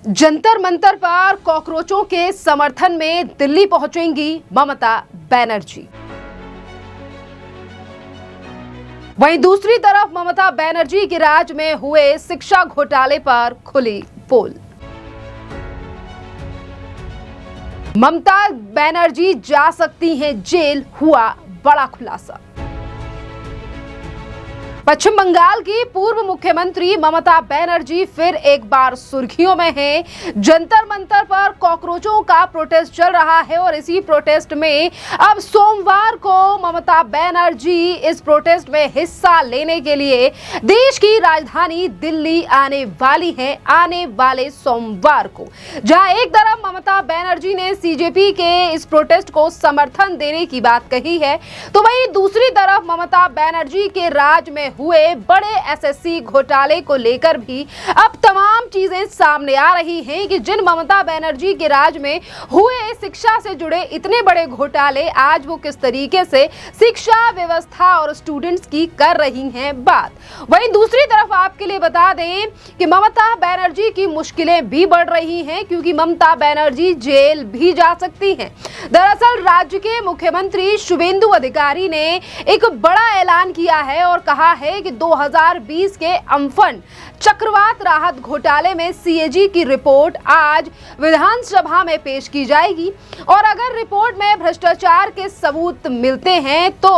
जंतर मंतर पर कॉकरोचों के समर्थन में दिल्ली पहुंचेंगी ममता बनर्जी। वहीं दूसरी तरफ ममता बनर्जी के राज में हुए शिक्षा घोटाले पर खुली पोल। ममता बनर्जी जा सकती हैं जेल, हुआ बड़ा खुलासा। पश्चिम बंगाल की पूर्व मुख्यमंत्री ममता बनर्जी फिर एक बार सुर्खियों में हैं। जंतर मंतर पर कॉकरोचों का प्रोटेस्ट चल रहा है और इसी प्रोटेस्ट में अब सोमवार को ममता बनर्जी इस प्रोटेस्ट में हिस्सा लेने के लिए देश की राजधानी दिल्ली आने वाली है, आने वाले सोमवार को। जहां एक तरफ ममता बनर्जी ने सीजेपी के इस प्रोटेस्ट को समर्थन देने की बात कही है, तो वहीं दूसरी तरफ ममता बनर्जी के राज में हुए बड़े एसएससी घोटाले को लेकर भी अब तमाम चीजें सामने आ रही हैं कि जिन ममता बनर्जी के राज में हुए शिक्षा से जुड़े इतने बड़े घोटाले, आज वो किस तरीके से शिक्षा व्यवस्था और स्टूडेंट्स की कर रही हैं बात। वहीं दूसरी तरफ आपके लिए बता दें कि ममता बनर्जी की मुश्किलें भी बढ़ रही हैं, क्योंकि ममता बनर्जी जेल भी जा सकती हैं। दरअसल राज्य के मुख्यमंत्री शुभेंदु अधिकारी ने एक बड़ा ऐलान किया है और कहा है कि 2020 के अम्फन चक्रवात राहत घोटाले में सीएजी की रिपोर्ट आज विधानसभा में पेश की जाएगी और अगर रिपोर्ट में भ्रष्टाचार के सबूत मिलते हैं तो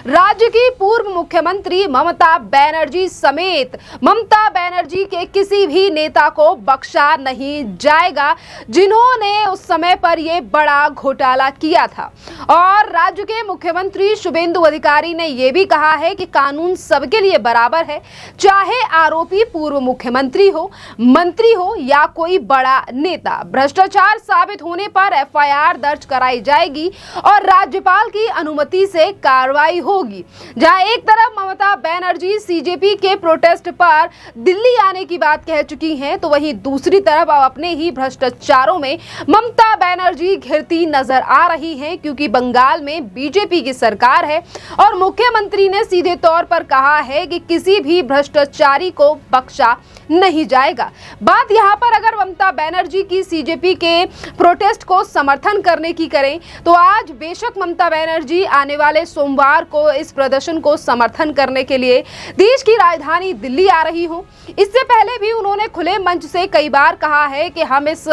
राज्य की पूर्व मुख्यमंत्री ममता बनर्जी समेत ममता बनर्जी के किसी भी नेता को बख्शा नहीं जाएगा, जिन्होंने उस समय पर यह बड़ा घोटाला किया था। और राज्य के मुख्यमंत्री शुभेंदु अधिकारी ने यह भी कहा है कि कानून सबके लिए बराबर है, चाहे आरोपी पूर्व मुख्यमंत्री हो, मंत्री हो या कोई बड़ा नेता। भ्रष्टाचार साबित होने पर एफआईआर दर्ज कराई जाएगी और राज्यपाल की अनुमति से कार्रवाई होगी। जहां एक तरफ ममता बनर्जी सीजेपी के प्रोटेस्ट पर दिल्ली आने की बात कह चुकी हैं, तो वहीं दूसरी तरफ अब अपने ही भ्रष्टाचारों में ममता बनर्जी घिरती नजर आ रही हैं, क्योंकि बंगाल में बीजेपी की सरकार है और मुख्यमंत्री ने सीधे तौर पर कहा है कि किसी भी भ्रष्टाचारी को बख्शा नहीं जाएगा। बात यहां पर अगर ममता बनर्जी की सीजेपी के प्रोटेस्ट को समर्थन करने की करें, तो आज बेशक ममता बनर्जी आने वाले सोमवार को इस प्रदर्शन को समर्थन करने के लिए देश की राजधानी दिल्ली आ रही हो। इससे पहले भी उन्होंने खुले मंच से कई बार कहा है कि हम इस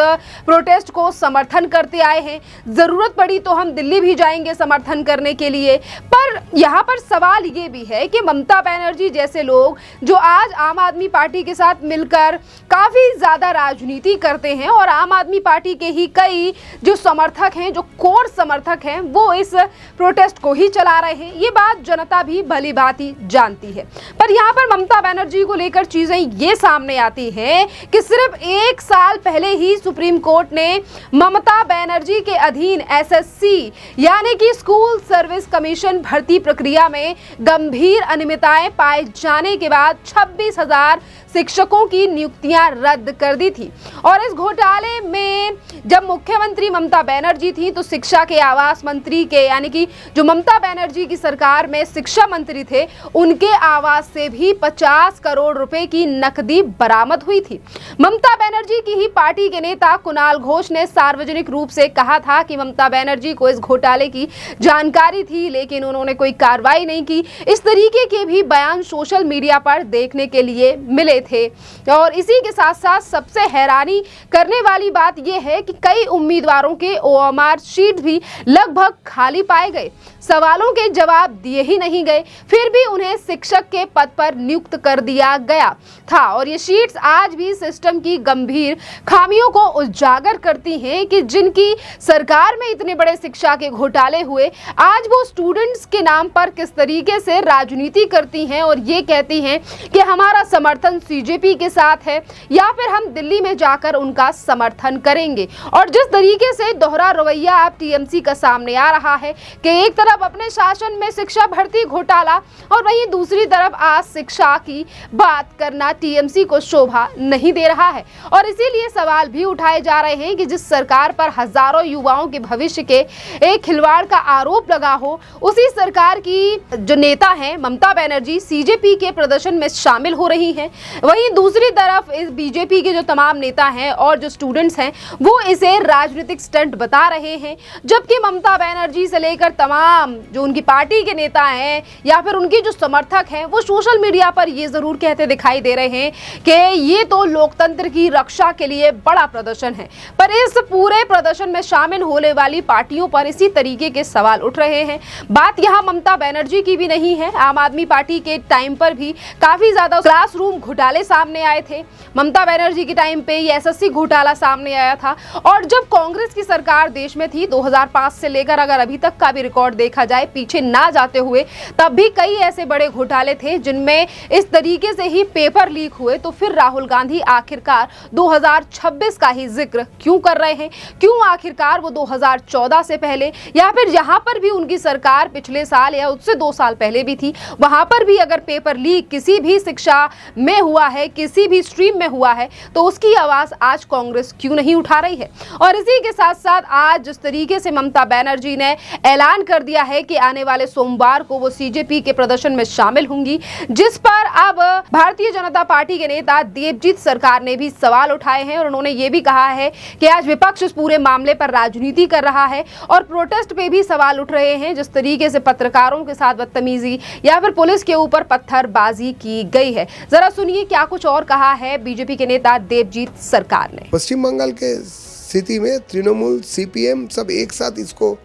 प्रोटेस्ट को समर्थन करते आए हैं, जरूरत पड़ी तो हम दिल्ली भी जाएंगे समर्थन करने के लिए। पर यहाँ पर सवाल ये भी है कि ममता बनर्जी जैसे लोग जो आज आम आदमी पार्टी के साथ मिलकर काफी ज्यादा राजनीति करते हैं और आम आदमी पार्टी के ही कई जो समर्थक हैं, जो कोर समर्थक हैं, वो इस प्रोटेस्ट को ही चला रहे हैं। ये बात जनता भी भली भांति जानती है। पर यहाँ पर ममता बनर्जी को लेकर चीजें ये सामने आती हैं कि सिर्फ एक साल पहले ही सुप्रीम कोर्ट ने ममता बनर्जी के अधीन एसएससी यानी कि स्कूल सर्विस कमीशन भर्ती प्रक्रिया में गंभीर अनियमितताएं पाए जाने के बाद 26,000 शिक्षकों की नियुक्तियां रद्द कर दी थी। और इस घोटाले में जब मुख्यमंत्री ममता बनर्जी थी तो शिक्षा के आवास मंत्री के यानी कि जो ममता बनर्जी की सरकार में शिक्षा मंत्री थे, उनके आवास से भी 50 करोड़ रुपए की नकदी बरामद हुई थी। ममता बनर्जी की ही पार्टी के नेता कुणाल घोष ने सार्वजनिक रूप से कहा था कि ममता बनर्जी को इस घोटाले की जानकारी थी, लेकिन उन्होंने कोई कार्रवाई नहीं की। इस तरीके के भी बयान सोशल मीडिया पर देखने के लिए मिले थे। और इसी के साथ साथ सबसे हैरानी करने वाली बात यह है कि कई उम्मीदवारों के ओएमआर शीट भी लगभग खाली पाए गए, सवालों के जवाब दिए ही नहीं गए, फिर भी उन्हें शिक्षक के पद पर नियुक्त कर दिया गया था। और ये शीट्स आज भी सिस्टम की गंभीर खामियों को उजागर करती हैं कि जिनकी सरकार में इतने बड़े शिक्षा के घोटाले हुए, आज वो स्टूडेंट्स के नाम पर किस तरीके से राजनीति करती हैं और ये कहती हैं कि हमारा समर्थन सीजेपी के साथ है या फिर हम दिल्ली में जाकर उनका समर्थन करेंगे। और जिस तरीके से दोहरा रवैया अब टीएमसी का सामने आ रहा है कि एक तरफ अपने शासन में शिक्षा भर्ती घोटाला और वहीं दूसरी तरफ आज शिक्षा की बात करना टीएमसी को शोभा नहीं दे रहा है। और इसीलिए सवाल भी उठाए जा रहे हैं कि जिस सरकार पर हजारों युवाओं के भविष्य के एक खिलवाड़ का आरोप लगा हो, उसी सरकार की जो नेता हैं ममता बनर्जी सीजेपी के प्रदर्शन में शामिल हो रही हैं। वहीं दूसरी तरफ इस बीजेपी के जो तमाम नेता हैं और जो स्टूडेंट्स हैं वो इसे राजनीतिक स्टंट बता रहे हैं, जबकि ममता बनर्जी से लेकर तमाम जो उनकी पार्टी के नेता हैं या फिर उनकी जो समर्थक हैं वो सोशल मीडिया पर ये जरूर कहते दिखाई दे रहे हैं कि ये तो लोकतंत्र की रक्षा के लिए बड़ा प्रदर्शन है। पर इस पूरे प्रदर्शन में शामिल होने वाली पार्टियों पर इसी तरीके के सवाल उठ रहे हैं। बात यहाँ ममता बनर्जी की भी नहीं है, आम आदमी पार्टी के टाइम पर भी काफी ज्यादा क्लासरूम घोटाले सामने आए थे। ममता बनर्जी के टाइम पे ये एसएससी घोटाला सामने आया था, और जब कांग्रेस की सरकार देश में थी 2005 से लेकर अगर अभी तक का भी रिकॉर्ड देखा जाए पीछे ना जाते हुए, तब भी कई ऐसे बड़े घोटाले थे जिनमें इस तरीके से ही पेपर लीक हुए। तो फिर राहुल गांधी आखिरकार 2026 का ही जिक्र क्यों कर रहे हैं? क्यों आखिरकार वो 2014 से पहले या फिर जहां पर भी उनकी सरकार पिछले साल या उससे 2 साल पहले भी थी, वहां पर भी अगर पेपर लीक किसी भी शिक्षा में हुआ है, किसी भी स्ट्रीम में हुआ है, तो उसकी आवाज आज कांग्रेस क्यों नहीं उठा रही है? और इसी के साथ साथ आज जिस तरीके से ममता बनर्जी ने ऐलान कर दिया है कि आने वाले सोमवार को वो सीजेपी के प्रदर्शन में शामिल होंगी, जिस पर अब भारतीय जनता पार्टी के नेता देवजीत सरकार ने भी सवाल उठाए हैं और उन्होंने ये भी कहा है कि आज विपक्ष इस पूरे मामले पर राजनीति कर रहा है और प्रोटेस्ट पे भी सवाल उठ रहे हैं। जिस तरीके से पत्रकारों के साथ बदतमीजी या फिर पुलिस के ऊपर पत्थरबाजी की गई है, जरा सुनिए क्या कुछ और कहा है बीजेपी के नेता देवजीत सरकार ने। पश्चिम बंगाल के स्थिति में तृणमूल, सीपीएम सब एक साथ इसको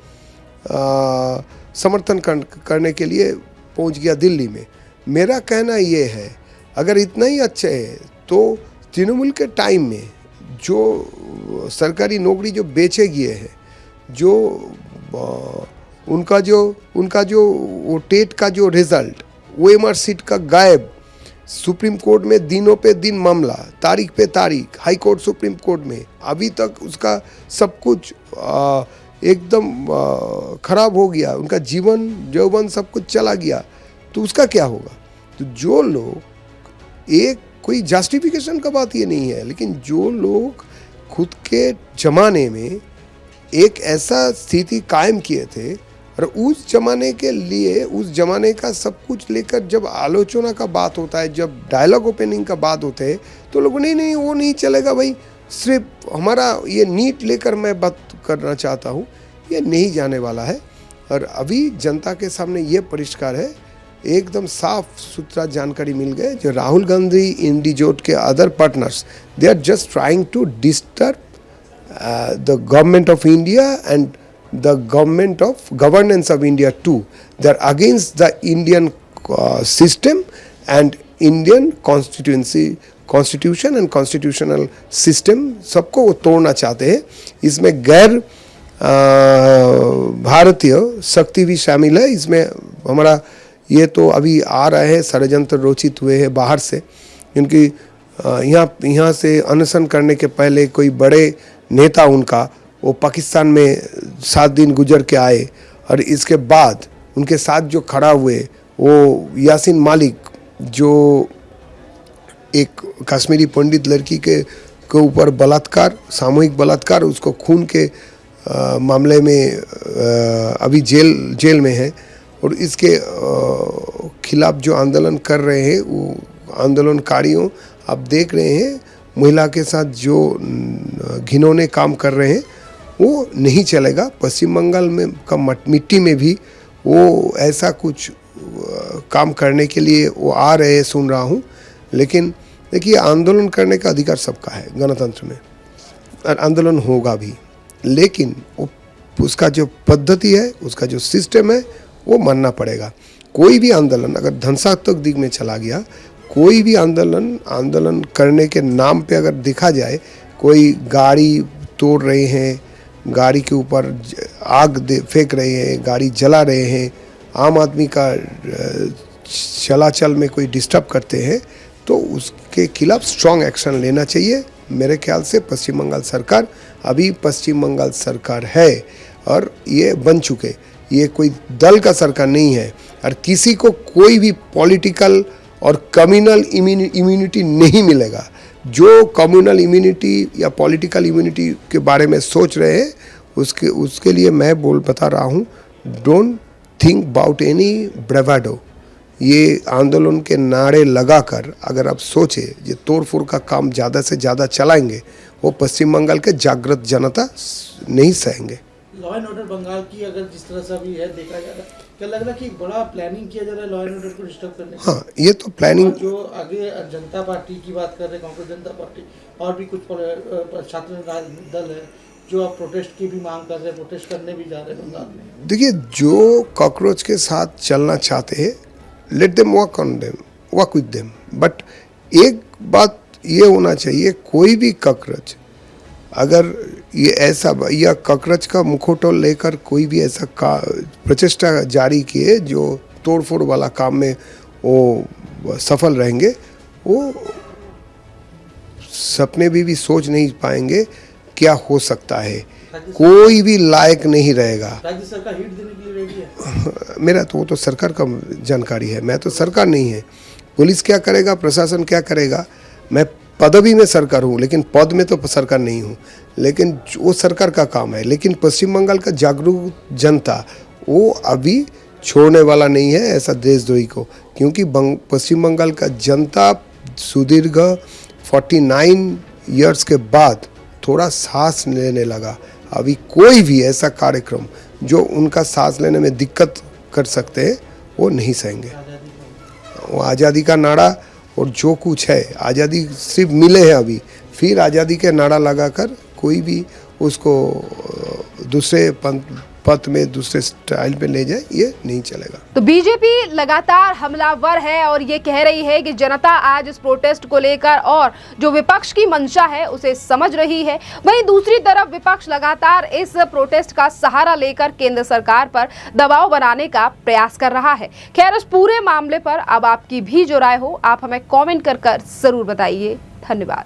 समर्थन करने के लिए पहुंच गया दिल्ली में। मेरा कहना ये है, अगर इतना ही अच्छा है तो तृणमूल के टाइम में जो सरकारी नौकरी जो बेचे गए हैं, जो उनका जो वो टेट का जो रिजल्ट, ओएमआर सीट का गायब, सुप्रीम कोर्ट में दिनों पे दिन मामला, तारीख पे तारीख, हाई कोर्ट, सुप्रीम कोर्ट में, अभी तक उसका सब कुछ एकदम खराब हो गया, उनका जीवन यौवन सब कुछ चला गया, तो उसका क्या होगा? तो जो लोग, एक कोई जस्टिफिकेशन का बात ये नहीं है, लेकिन जो लोग खुद के जमाने में एक ऐसा स्थिति कायम किए थे और उस जमाने के लिए, उस जमाने का सब कुछ लेकर जब आलोचना का बात होता है, जब डायलॉग ओपनिंग का बात होता है, तो लोग नहीं वो नहीं चलेगा भाई, सिर्फ हमारा ये नीट लेकर मैं बात करना चाहता हूँ, ये नहीं जाने वाला है। और अभी जनता के सामने ये परिष्कार है, एकदम साफ सुथरा जानकारी मिल गए, जो राहुल गांधी, इंडिजोट के other partners, they are just trying to disturb the government of India and the government of governance of India too. They are against the Indian system and Indian constitution and constitutional system, सबको वो तोड़ना चाहते हैं। इसमें गैर भारतीय शक्ति भी शामिल है। इसमें हमारा ये तो अभी आ रहे हैं, षड्यंत्र रोचित हुए हैं बाहर से, क्योंकि यहाँ से अनशन करने के पहले कोई बड़े नेता उनका वो पाकिस्तान में 7 दिन गुजर के आए, और इसके बाद उनके साथ जो खड़ा हुए वो यासीन मालिक, जो एक कश्मीरी पंडित लड़की के ऊपर बलात्कार, सामूहिक बलात्कार, उसको खून के मामले में अभी जेल में है, और इसके खिलाफ जो आंदोलन कर रहे हैं वो आंदोलनकारियों, आप देख रहे हैं महिला के साथ जो घिनौने काम कर रहे हैं, वो नहीं चलेगा। पश्चिम बंगाल में का मिट्टी में भी वो ऐसा कुछ काम करने के लिए वो आ रहे हैं, सुन रहा हूँ। लेकिन देखिए, आंदोलन करने का अधिकार सबका है गणतंत्र में, और आंदोलन होगा भी, लेकिन उसका जो पद्धति है, उसका जो सिस्टम है, वो मानना पड़ेगा। कोई भी आंदोलन अगर ध्वंसात्मक दिग में चला गया, कोई भी आंदोलन करने के नाम पे अगर देखा जाए, कोई गाड़ी तोड़ रहे हैं, गाड़ी के ऊपर आग फेंक रहे हैं, गाड़ी जला रहे हैं, आम आदमी का चलाचल में कोई डिस्टर्ब करते हैं, तो उसके खिलाफ स्ट्रॉन्ग एक्शन लेना चाहिए। मेरे ख्याल से पश्चिम बंगाल सरकार, अभी पश्चिम बंगाल सरकार है और ये बन चुके, ये कोई दल का सरकार नहीं है, और किसी को कोई भी पॉलिटिकल और कम्युनल इम्यूनिटी नहीं मिलेगा। जो कम्युनल इम्यूनिटी या पॉलिटिकल इम्यूनिटी के बारे में सोच रहे हैं, उसके लिए मैं बता रहा हूँ, डोंट थिंक अबाउट एनी ब्रेवाडो। ये आंदोलन के नारे लगाकर अगर आप सोचे ये तोड़फोड़ का काम ज़्यादा से ज़्यादा चलाएंगे, वो पश्चिम बंगाल के जागृत जनता नहीं सहेंगे। लॉ एंड ऑर्डर बंगाल की अगर जिस तरह से अभी है देखा जा रहा है, क्या लग रहा है कि एक बड़ा प्लानिंग किया जा रहा है लॉ एंड ऑर्डर को डिस्टर्ब करने का? हाँ, ये तो प्लानिंग। जो आगे जनता पार्टी की बात कर रहे हैं, कांग्रेस जनता पार्टी और भी कुछ छात्र दल है जो अब प्रोटेस्ट की भी मांग कर रहे हैं, प्रोटेस्ट करने भी जा रहे हैं बंगाल में। देखिए, जो कॉकरोच के साथ चलना चाहते हैं, let them work with them, but एक बात ये होना चाहिए, कोई भी कॉकरोच अगर ये ऐसा या कॉकरोच का मुखौटा लेकर कोई भी ऐसा प्रचेष्टा जारी किए जो तोड़फोड़ वाला काम में वो सफल रहेंगे, वो सपने भी सोच नहीं पाएंगे क्या हो सकता है। कोई भी लायक नहीं रहेगा। राज्य सरकार हिट देने के लिए रेडी है? मेरा तो वो तो सरकार का जानकारी है, मैं तो सरकार नहीं है। पुलिस क्या करेगा, प्रशासन क्या करेगा, मैं पदवी में सरकार हूँ लेकिन पद में तो सरकार नहीं हूँ, लेकिन वो सरकार का काम है। लेकिन पश्चिम बंगाल का जागरूक जनता वो अभी छोड़ने वाला नहीं है ऐसा देशद्रोही को, क्योंकि पश्चिम बंगाल का जनता सुदीर्घ 49 ईयर्स के बाद थोड़ा सांस लेने लगा। अभी कोई भी ऐसा कार्यक्रम जो उनका सांस लेने में दिक्कत कर सकते हैं वो नहीं सहेंगे। वो आज़ादी का नारा और जो कुछ है, आज़ादी सिर्फ मिले हैं अभी, फिर आज़ादी के नारा लगाकर कोई भी उसको दूसरे पथ में दूसरे स्टाइल पे ले जाए, ये नहीं चलेगा। तो बीजेपी लगातार हमलावर है और ये कह रही है कि जनता आज इस प्रोटेस्ट को लेकर और जो विपक्ष की मंशा है उसे समझ रही है। वहीं दूसरी तरफ विपक्ष लगातार इस प्रोटेस्ट का सहारा लेकर केंद्र सरकार पर दबाव बनाने का प्रयास कर रहा है। खैर, इस पूरे मामले पर अब आपकी भी जो राय हो आप हमें कॉमेंट कर जरूर बताइए। धन्यवाद।